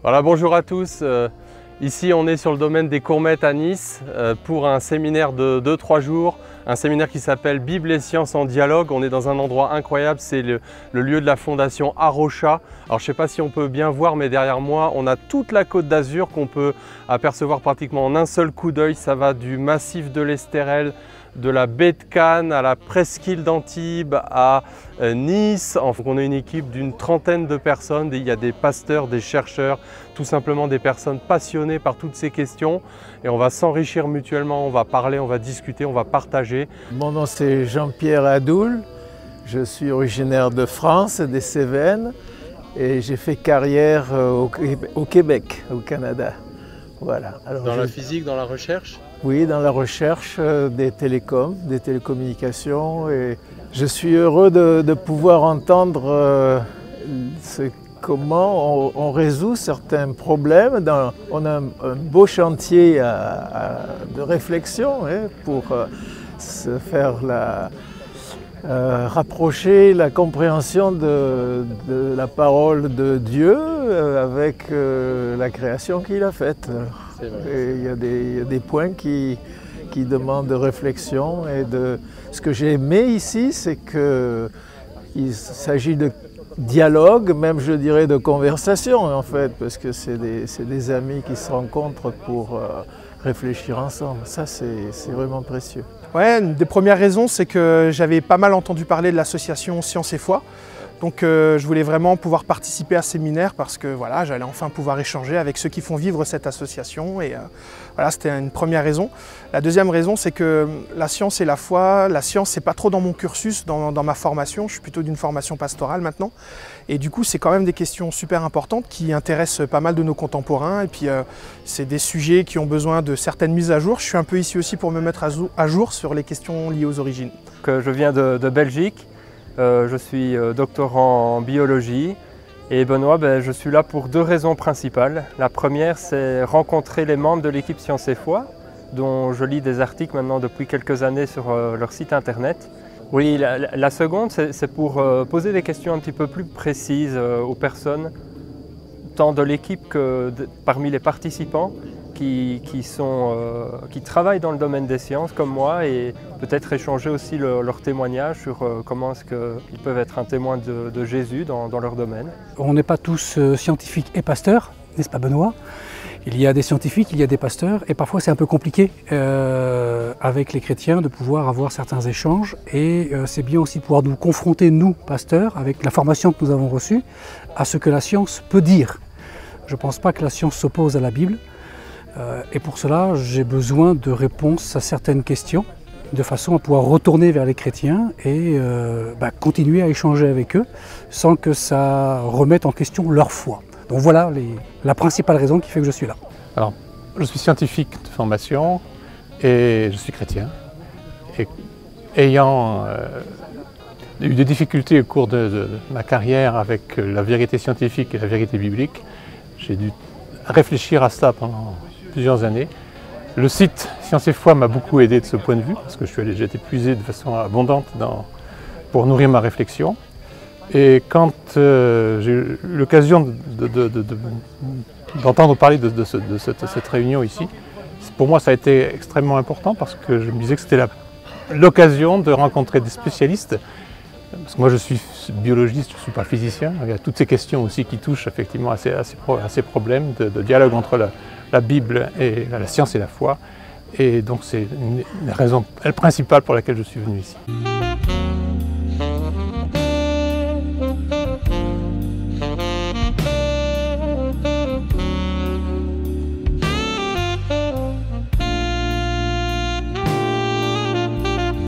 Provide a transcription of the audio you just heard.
Voilà, bonjour à tous. Ici, on est sur le domaine des Courmettes à Nice pour un séminaire de 2-3 jours. Un séminaire qui s'appelle Bible et sciences en dialogue. On est dans un endroit incroyable, c'est le lieu de la fondation Arocha. Alors je ne sais pas si on peut bien voir, mais derrière moi, on a toute la Côte d'Azur qu'on peut apercevoir pratiquement en un seul coup d'œil. Ça va du massif de l'Estérel, de la baie de Cannes à la presqu'île d'Antibes, à Nice. Enfin, on a une équipe d'une trentaine de personnes. Il y a des pasteurs, des chercheurs, tout simplement des personnes passionnées par toutes ces questions. Et on va s'enrichir mutuellement, on va parler, on va discuter, on va partager. Mon nom c'est Jean-Pierre Adoul. Je suis originaire de France, des Cévennes. Et j'ai fait carrière au Québec, au Canada. Voilà. Alors, dans la physique, dans la recherche? Oui, dans la recherche des télécoms, des télécommunications. Et je suis heureux de pouvoir entendre comment on résout certains problèmes. On a un beau chantier de réflexion pour se faire rapprocher la compréhension de la parole de Dieu avec la création qu'il a faite. Il y a des points qui demandent de réflexion. Et ce que j'ai aimé ici, c'est qu'il s'agit de dialogue, même je dirais de conversation en fait, parce que c'est des amis qui se rencontrent pour réfléchir ensemble. Ça, c'est vraiment précieux. Ouais, une des premières raisons, c'est que j'avais pas mal entendu parler de l'association Science et Foi. Donc je voulais vraiment pouvoir participer à ce séminaire parce que voilà, j'allais enfin pouvoir échanger avec ceux qui font vivre cette association. Et voilà, c'était une première raison. La deuxième raison, c'est que la science et la foi, la science, c'est pas trop dans mon cursus, dans ma formation. Je suis plutôt d'une formation pastorale maintenant. Et du coup, c'est quand même des questions super importantes qui intéressent pas mal de nos contemporains. Et puis, c'est des sujets qui ont besoin de certaines mises à jour. Je suis un peu ici aussi pour me mettre à jour sur les questions liées aux origines. Je viens de Belgique. Je suis doctorant en biologie et Benoît, je suis là pour deux raisons principales. La première, c'est rencontrer les membres de l'équipe Science et Foi, dont je lis des articles maintenant depuis quelques années sur leur site internet. Oui, la seconde, c'est pour poser des questions un petit peu plus précises aux personnes, tant de l'équipe que parmi les participants qui travaillent dans le domaine des sciences comme moi, et peut-être échanger aussi leur témoignage sur comment est-ce qu'ils peuvent être un témoin de Jésus dans leur domaine. On n'est pas tous scientifiques et pasteurs, n'est-ce pas Benoît? Il y a des scientifiques, il y a des pasteurs, et parfois c'est un peu compliqué avec les chrétiens de pouvoir avoir certains échanges, et c'est bien aussi de pouvoir nous confronter, nous, pasteurs, avec la formation que nous avons reçue, à ce que la science peut dire. Je ne pense pas que la science s'oppose à la Bible, et pour cela j'ai besoin de réponses à certaines questions, de façon à pouvoir retourner vers les chrétiens et continuer à échanger avec eux, sans que ça remette en question leur foi. Donc voilà la principale raison qui fait que je suis là. Alors, je suis scientifique de formation et je suis chrétien. Et ayant eu des difficultés au cours de ma carrière avec la vérité scientifique et la vérité biblique, j'ai dû réfléchir à ça pendant plusieurs années. Le site Science et Foi m'a beaucoup aidé de ce point de vue, parce que j'ai été puisé de façon abondante pour nourrir ma réflexion. Et quand j'ai eu l'occasion d'entendre parler de cette réunion ici, pour moi ça a été extrêmement important parce que je me disais que c'était l'occasion de rencontrer des spécialistes. Parce que moi je suis biologiste, je ne suis pas physicien. Il y a toutes ces questions aussi qui touchent effectivement à ces problèmes de dialogue entre la Bible et la science et la foi. Et donc c'est une raison principale pour laquelle je suis venu ici.